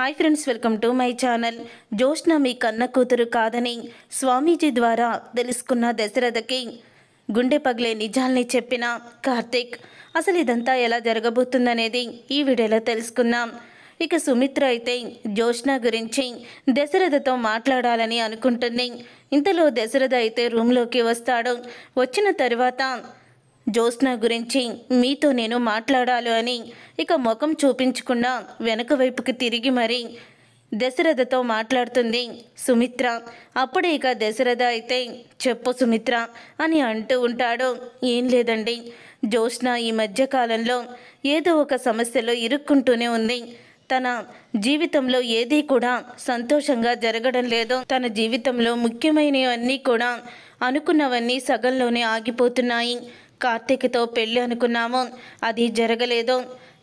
Hi friends, welcome to my channel. Joshna మీ కన్న కూతురు కాదని స్వామీజీ ద్వారా తెలుసుకున్న దశరథకి గుండె పగిలే నిజాల్ని చెప్పిన కార్తీక్. అసలు ఇదంతా ఎలా జరగబోతుందనేది ఈ వీడియోలో తెలుసుకుందాం. ఇక సుమిత్ర అయితే జోష్న గురించి దశరథతో మాట్లాడాలని అనుకుంటుంది. ఇంతలో దశరథ అయితే రూమ్లోకి వస్తాడు. వచ్చిన తర్వాత జోష్న గురించి మీతో నేను మాట్లాడాలి అని ఇక ముఖం చూపించకుండా వెనక వైపుకి తిరిగి మరి దశరథతో మాట్లాడుతుంది సుమిత్ర. అప్పుడే ఇక దశరథ అయితే చెప్పు సుమిత్ర అని అంటూ ఉంటాడు. ఏం లేదండి, జోష్న ఈ మధ్యకాలంలో ఏదో ఒక సమస్యలో ఇరుక్కుంటూనే ఉంది. తన జీవితంలో ఏదీ కూడా సంతోషంగా జరగడం లేదు. తన జీవితంలో ముఖ్యమైనవన్నీ కూడా అనుకున్నవన్నీ సగంలోనే ఆగిపోతున్నాయి. కార్తీక్తో పెళ్ళి అనుకున్నాము, అది జరగలేదు.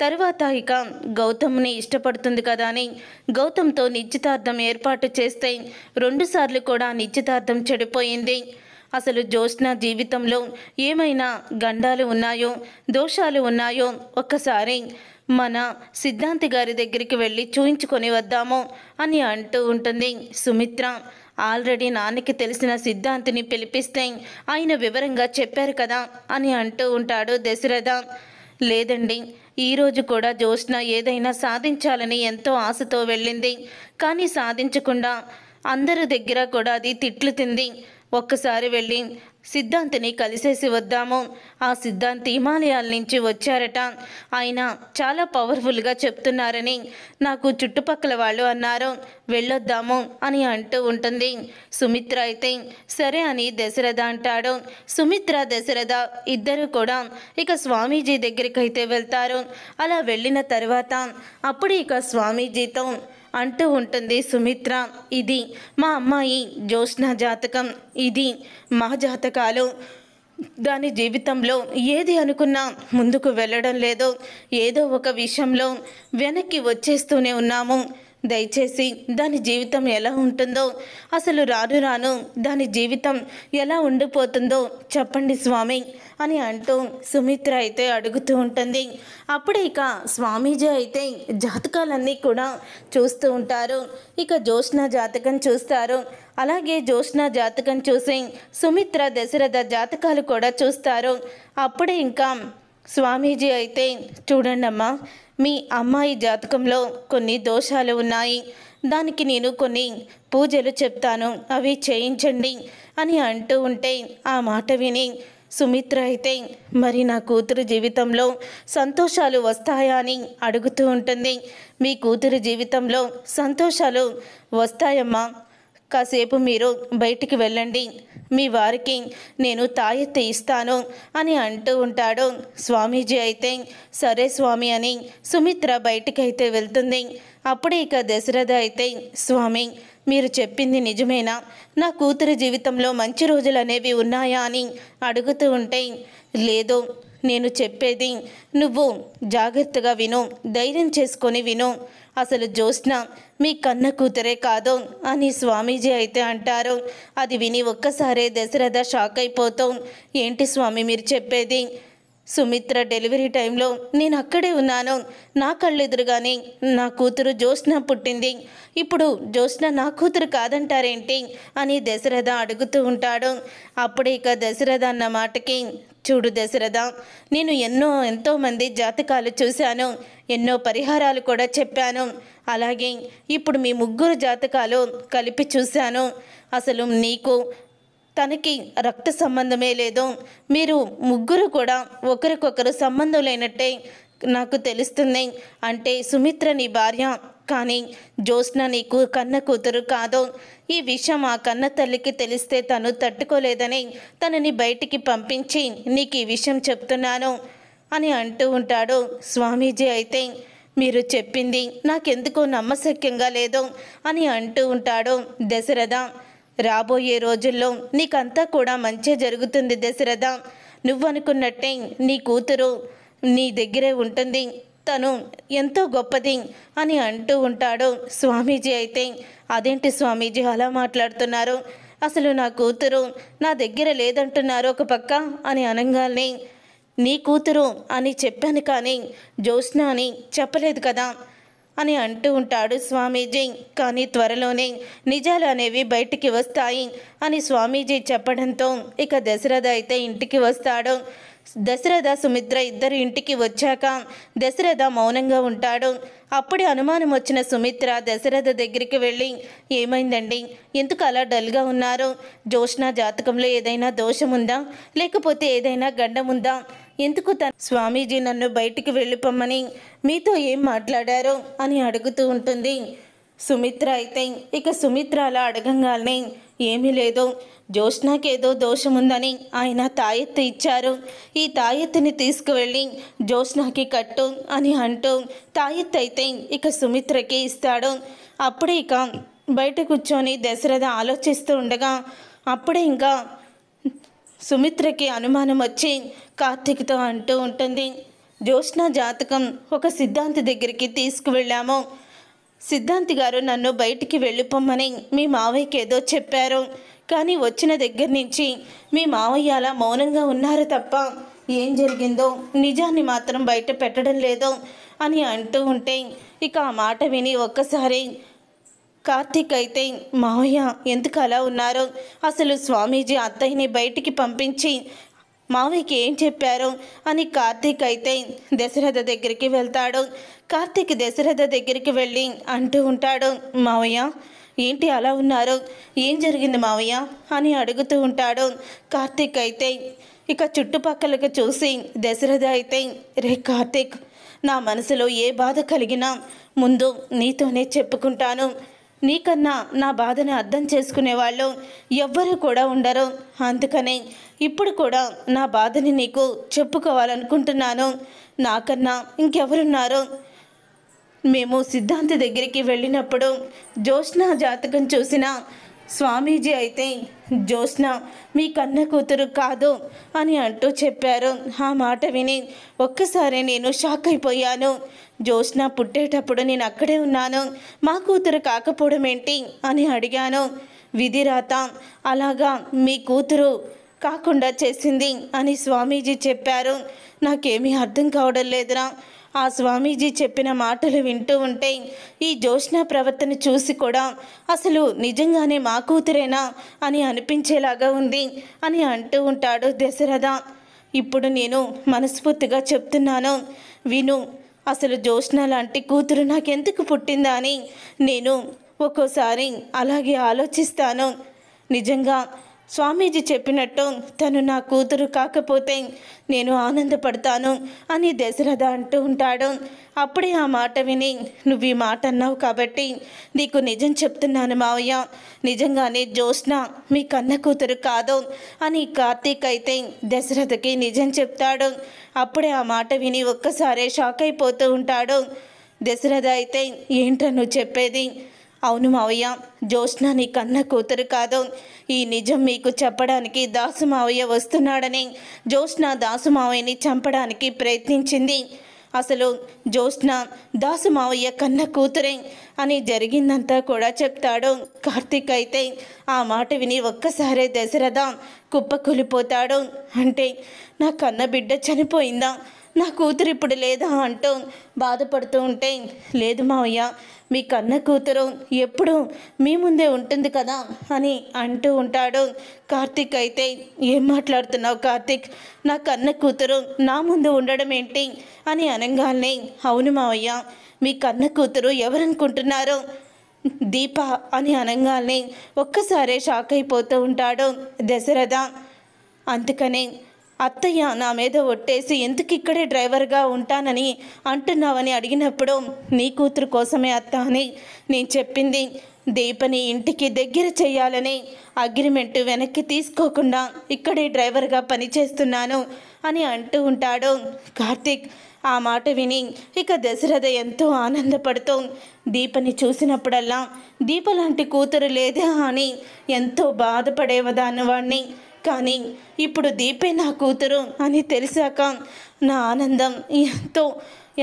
తర్వాత ఇక గౌతమ్ని ఇష్టపడుతుంది కదా అని గౌతమ్తో నిశ్చితార్థం ఏర్పాటు చేస్తే 2 సార్లు కూడా నిశ్చితార్థం చెడిపోయింది. అసలు జోష్న జీవితంలో ఏమైనా గండాలు ఉన్నాయో, దోషాలు ఉన్నాయో ఒక్కసారి మన సిద్ధాంతి గారి దగ్గరికి వెళ్ళి చూయించుకొని వద్దాము అని అంటూ ఉంటుంది సుమిత్ర. ఆల్రెడీ నాన్నకి తెలిసిన సిద్ధాంతిని పిలిపిస్తే ఆయన వివరంగా చెప్పారు కదా అని అంటూ ఉంటాడు దశరథ. లేదండి, ఈరోజు కూడా జోష్న ఏదైనా సాధించాలని ఎంతో ఆశతో వెళ్ళింది. కానీ సాధించకుండా అందరి దగ్గర కూడా అది తిట్లు తింది. ఒక్కసారి వెళ్ళి సిద్ధాంతిని కలిసేసి వద్దాము. ఆ సిద్ధాంతి హిమాలయాల నుంచి వచ్చారట, ఆయన చాలా పవర్ఫుల్గా చెప్తున్నారని నాకు చుట్టుపక్కల వాళ్ళు అన్నారు, వెళ్ళొద్దాము అని అంటూ ఉంటుంది సుమిత్ర. అయితే సరే అని దశరథ అంటాడు. సుమిత్ర దశరథ ఇద్దరు కూడా ఇక స్వామీజీ దగ్గరికి అయితే వెళ్తారు. అలా వెళ్ళిన తర్వాత అప్పుడు ఇక స్వామీజీతో అంటూ ఉంటుంది సుమిత్ర, ఇది మా అమ్మాయి జోష్న జాతకం, ఇది మా జాతకాలు. దాని జీవితంలో ఏది అనుకున్నా ముందుకు వెళ్ళడం లేదు. ఏదో ఒక విషయంలో వెనక్కి వచ్చేస్తూనే ఉన్నాము. దయచేసి దాని జీవితం ఎలా ఉంటుందో, అసలు రాను రాను దాని జీవితం ఎలా ఉండిపోతుందో చెప్పండి స్వామి అని అంటూ సుమిత్ర అయితే అడుగుతూ ఉంటుంది. అప్పుడే ఇక స్వామీజీ అయితే జాతకాలన్నీ కూడా చూస్తూ ఉంటారు. ఇక జోష్న జాతకం చూస్తారు. అలాగే జోష్న జాతకం చూసి సుమిత్ర దశరథ జాతకాలు కూడా చూస్తారు. అప్పుడే ఇంకా స్వామీజీ అయితే చూడండి అమ్మా, మీ అమ్మాయి జాతకంలో కొన్ని దోషాలు ఉన్నాయి, దానికి నేను కొన్ని పూజలు చెప్తాను, అవి చేయించండి అని అంటూ ఉంటే ఆ మాట విని సుమిత్ర అయితే మరి నా కూతురు జీవితంలో సంతోషాలు వస్తాయా అని అడుగుతూ ఉంటుంది. మీ కూతురు జీవితంలో సంతోషాలు వస్తాయమ్మా, కాసేపు మీరు బయటికి వెళ్ళండి, మీ వారికి నేను తాయెత్తి ఇస్తాను అని అంటూ ఉంటాడు స్వామీజీ. అయితే సరే స్వామి అని సుమిత్ర బయటికైతే వెళ్తుంది. అప్పుడే ఇక దశరథ అయితే స్వామి మీరు చెప్పింది నిజమేనా, నా కూతురి జీవితంలో మంచి రోజులు అనేవి ఉన్నాయా అని అడుగుతూ ఉంటే లేదు, నేను చెప్పేది నువ్వు జాగ్రత్తగా విను, ధైర్యం చేసుకొని విను, అసలు జోష్న మీ కన్న కూతురే కాదు అని స్వామీజీ అయితే అంటారు. అది విని ఒక్కసారే దశరథ షాక్ అయిపోతూ ఏంటి స్వామి మీరు చెప్పేది, సుమిత్ర డెలివరీ టైంలో నేను అక్కడే ఉన్నాను, నా కళ్ళెదురుగానే నా కూతురు జోష్న పుట్టింది, ఇప్పుడు జోష్న నా కూతురు కాదంటారేంటి అని దశరథ అడుగుతూ ఉంటాడు. అప్పుడే ఇక దశరథ అన్న మాటకి చూడు దశరథ, నేను ఎంతోమంది జాతకాలు చూశాను, ఎన్నో పరిహారాలు కూడా చెప్పాను, అలాగే ఇప్పుడు మీ ముగ్గురు జాతకాలు కలిపి చూశాను. అసలు నీకు తనకి రక్త సంబంధమే లేదు, మీరు ముగ్గురు కూడా ఒకరికొకరు సంబంధం లేనట్టే నాకు తెలుస్తుంది. అంటే సుమిత్ర నీ భార్య, కానీ జోష్న నీకు కన్న కూతురు కాదు. ఈ విషయం ఆ కన్న తల్లికి తెలిస్తే తను తట్టుకోలేదని తనని బయటికి పంపించి నీకు ఈ విషయం చెప్తున్నాను అని అంటూ ఉంటాడు స్వామీజీ. అయితే మీరు చెప్పింది నాకెందుకో నమ్మశక్యంగా లేదు అని అంటూ ఉంటాడు దశరథ. రాబోయే రోజుల్లో నీకంతా కూడా మంచి జరుగుతుంది దశరథ, నువ్వనుకున్నట్టే నీ కూతురు నీ దగ్గరే ఉంటుంది, తను ఎంతో గొప్పది అని అంటూ ఉంటాడు స్వామీజీ. అయితే అదేంటి స్వామీజీ అలా మాట్లాడుతున్నారు, అసలు నా కూతురు నా దగ్గర లేదంటున్నారు ఒక పక్క అని అనగానే నీ కూతురు అని చెప్పాను కానీ జోష్న అని చెప్పలేదు కదా, అని అంటూ ఉంటాడు స్వామీజీ. కానీ త్వరలోనే నిజాలు అనేవి బయటికి వస్తాయి అని స్వామీజీ చెప్పడంతో ఇక దశరథ అయితే ఇంటికి వస్తాడు. దశరథ సుమిత్ర ఇద్దరు ఇంటికి వచ్చాక దశరథ మౌనంగా ఉంటాడు. అప్పుడే అనుమానం వచ్చిన సుమిత్ర దశరథ దగ్గరికి వెళ్ళి, ఏమైందండి, ఎందుకు అలా డల్గా ఉన్నారు? జోష్నా జాతకంలో ఏదైనా దోషముందా, లేకపోతే ఏదైనా గండముందా? ఎందుకు స్వామీజీ నన్ను బయటికి వెళ్ళిపోమ్మని మీతో ఏం మాట్లాడారు అని అడుగుతూ ఉంటుంది. సుమిత్ర అయితే ఇక సుమిత్ర అలా అడగంగానే, ఏమీ లేదు, జోష్నాకేదో దోషముందని ఆయన తాయెత్తు ఇచ్చారు. ఈ తాయెత్తుని తీసుకువెళ్ళి జోష్నాకి కట్టు అని అంటూ తాయెత్తు అయితే ఇక సుమిత్రకి ఇస్తాడు. అప్పుడే ఇక బయట కూర్చొని దశరథ ఆలోచిస్తూ ఉండగా అప్పుడే ఇంకా సుమిత్రకి అనుమానం వచ్చి కార్తీక్తో అంటూ ఉంటుంది, జోష్నా జాతకం ఒక సిద్ధాంతి దగ్గరికి తీసుకువెళ్ళాము. సిద్ధాంతి గారు నన్ను బయటికి వెళ్ళిపోమ్మని మీ మావయ్యకి ఏదో చెప్పారు. కానీ వచ్చిన దగ్గర నుంచి మీ మావయ్య అలా మౌనంగా ఉన్నారు తప్ప ఏం జరిగిందో నిజాన్ని మాత్రం బయట పెట్టడం లేదు అని అంటూ ఉంటే ఇక ఆ మాట విని ఒక్కసారి కార్తీక్ అయితే, మావయ్య ఎందుకు అలా ఉన్నారు? అసలు స్వామీజీ అత్తయ్యని బయటికి పంపించి మావయ్యకి ఏం చెప్పారు అని కార్తీక్ అయితే దశరథ దగ్గరికి వెళ్తాడు. కార్తీక్ దశరథ దగ్గరికి వెళ్ళి అంటూ ఉంటాడు, మావయ్య ఏంటి అలా ఉన్నారు, ఏం జరిగింది మావయ్య అని అడుగుతూ ఉంటాడు. కార్తీక్ అయితే ఇక చుట్టుపక్కలకు చూసి దశరథ అయితే, రే కార్తీక్, నా మనసులో ఏ బాధ కలిగినా ముందు నీతోనే చెప్పుకుంటాను. నీకన్నా నా బాధను అర్థం చేసుకునేవాళ్ళు ఎవ్వరూ కూడా ఉండరు. అందుకనే ఇప్పుడు కూడా నా బాధని నీకు చెప్పుకోవాలనుకుంటున్నాను. నాకన్నా ఇంకెవరున్నారు? మేము సిద్ధాంతి దగ్గరికి వెళ్ళినప్పుడు జోష్నా జాతకం చూసిన స్వామీజీ అయితే జోష్నా మీ కన్న కూతురు కాదు అని అంటూ చెప్పారు. ఆ మాట విని ఒక్కసారి నేను షాక్ అయిపోయాను. జోష్నా పుట్టేటప్పుడు నేను అక్కడే ఉన్నాను, మా కూతురు కాకపోవడం ఏంటి అని అడిగాను. విధిరాత అలాగా మీ కూతురు కాకుండా చేసింది అని స్వామీజీ చెప్పారు. నాకేమీ అర్థం కావడం లేదురా. ఆ స్వామీజీ చెప్పిన మాటలు వింటూ ఉంటే ఈ జోష్నా ప్రవర్తన చూసి కూడా అసలు నిజంగానే మా కూతురేనా అని అనిపించేలాగా ఉంది అని అంటూ ఉంటాడు దశరథ. ఇప్పుడు నేను మనస్ఫూర్తిగా చెప్తున్నాను విను, అసలు జోష్నా లాంటి కూతురు నాకెందుకు పుట్టిందా అని నేను ఒక్కోసారి అలాగే ఆలోచిస్తాను. నిజంగా స్వామీజీ చెప్పినట్టు తను నా కూతురు కాకపోతే నేను ఆనందపడతాను అని దశరథ అంటూ ఉంటాడు. అప్పుడే ఆ మాట విని, నువ్వు ఈ మాట అన్నావు కాబట్టి నీకు నిజం చెప్తున్నాను మావయ్య, నిజంగానే జోష్నా మీ కన్న కూతురు కాదు అని కార్తీక్ అయితే దశరథకి నిజం చెప్తాడు. అప్పుడే ఆ మాట విని ఒక్కసారే షాక్ అయిపోతూ ఉంటాడు. దశరథ అయితే, ఏంటో నువ్వు చెప్పేది? అవును మావయ్య, జోష్నా నీ కన్న కూతురు కాదు. ఈ నిజం మీకు చెప్పడానికి దాసు మావయ్య వస్తున్నాడని జోష్నా దాసు మావయ్యని చంపడానికి ప్రయత్నించింది. అసలు జోష్నా దాసు మావయ్య కన్న కూతురే అని జరిగిందంతా కూడా చెప్తాడు కార్తీక్ అయితే. ఆ మాట విని ఒక్కసారే దశరథ కుప్పకూలిపోతాడు. అంటే నా కన్న బిడ్డ చనిపోయిందా, నా కూతురు ఇప్పుడు లేదా అంటూ బాధపడుతూ ఉంటే, లేదు మావయ్య, మీ కన్న కూతురు ఎప్పుడు మీ ముందే ఉంటుంది కదా అని అంటూ ఉంటాడు కార్తీక్ అయితే. ఏం మాట్లాడుతున్నావు కార్తీక్, నా కన్న కూతురు నా ముందు ఉండడం ఏంటి అని అనగానే, అవును మావయ్య, మీ కన్న కూతురు ఎవరనుకుంటున్నారు? దీప అని అనగానే ఒక్కసారే షాక్ అయిపోతూ ఉంటాడు దశరథ. అందుకనే అత్తయ్య నా మీద ఒట్టేసి ఎందుకు ఇక్కడే డ్రైవర్గా ఉంటానని అంటున్నావని అడిగినప్పుడు నీ కూతురు కోసమే అత్త అని నేను చెప్పింది. దీపని ఇంటికి దగ్గర చేయాలని అగ్రిమెంట్ వెనక్కి తీసుకోకుండా ఇక్కడే డ్రైవర్గా పనిచేస్తున్నాను అని అంటూ ఉంటాడు కార్తీక్. ఆ మాట విని ఇక దశరథ ఎంతో ఆనందపడుతూ దీపని చూసినప్పుడల్లా దీప లాంటి కూతురు లేదా అని ఎంతో బాధపడేవదాన్ని వాడిని. కానీ ఇప్పుడు దీపే నా కూతురు అని తెలిసాక నా ఆనందం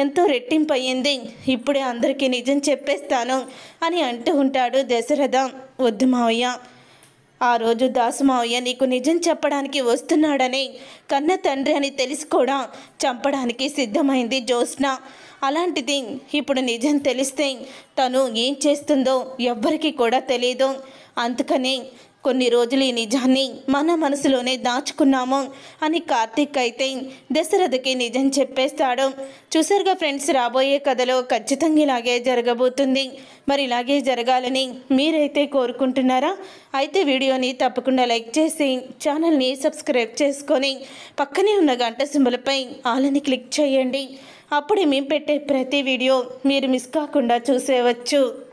ఎంతో రెట్టింపు అయ్యింది. ఇప్పుడే అందరికీ నిజం చెప్పేస్తాను అని అంటూ ఉంటాడు దశరథ. వద్దు మావయ్య, ఆ రోజు దాసు మావయ్య నీకు నిజం చెప్పడానికి వస్తున్నాడని కన్న తండ్రి అని తెలిసి కూడా చంపడానికి సిద్ధమైంది జోష్నా. అలాంటిది ఇప్పుడు నిజం తెలిస్తే తను ఏం చేస్తుందో ఎవ్వరికీ కూడా తెలియదు. అందుకని కొన్ని రోజులు ఈ నిజాన్ని మన మనసులోనే దాచుకున్నాము అని కార్తీక్ అయితే దశరథకి నిజం చెప్పేస్తాడు. చూసారుగా ఫ్రెండ్స్, రాబోయే కథలో ఖచ్చితంగా ఇలాగే జరగబోతుంది. మరి ఇలాగే జరగాలని మీరైతే కోరుకుంటున్నారా? అయితే వీడియోని తప్పకుండా లైక్ చేసి ఛానల్ని సబ్స్క్రైబ్ చేసుకొని పక్కనే ఉన్న గంట సింబల్పై ఆలని క్లిక్ చేయండి. అప్పుడే మేము పెట్టే ప్రతి వీడియో మీరు మిస్ కాకుండా చూసేవచ్చు.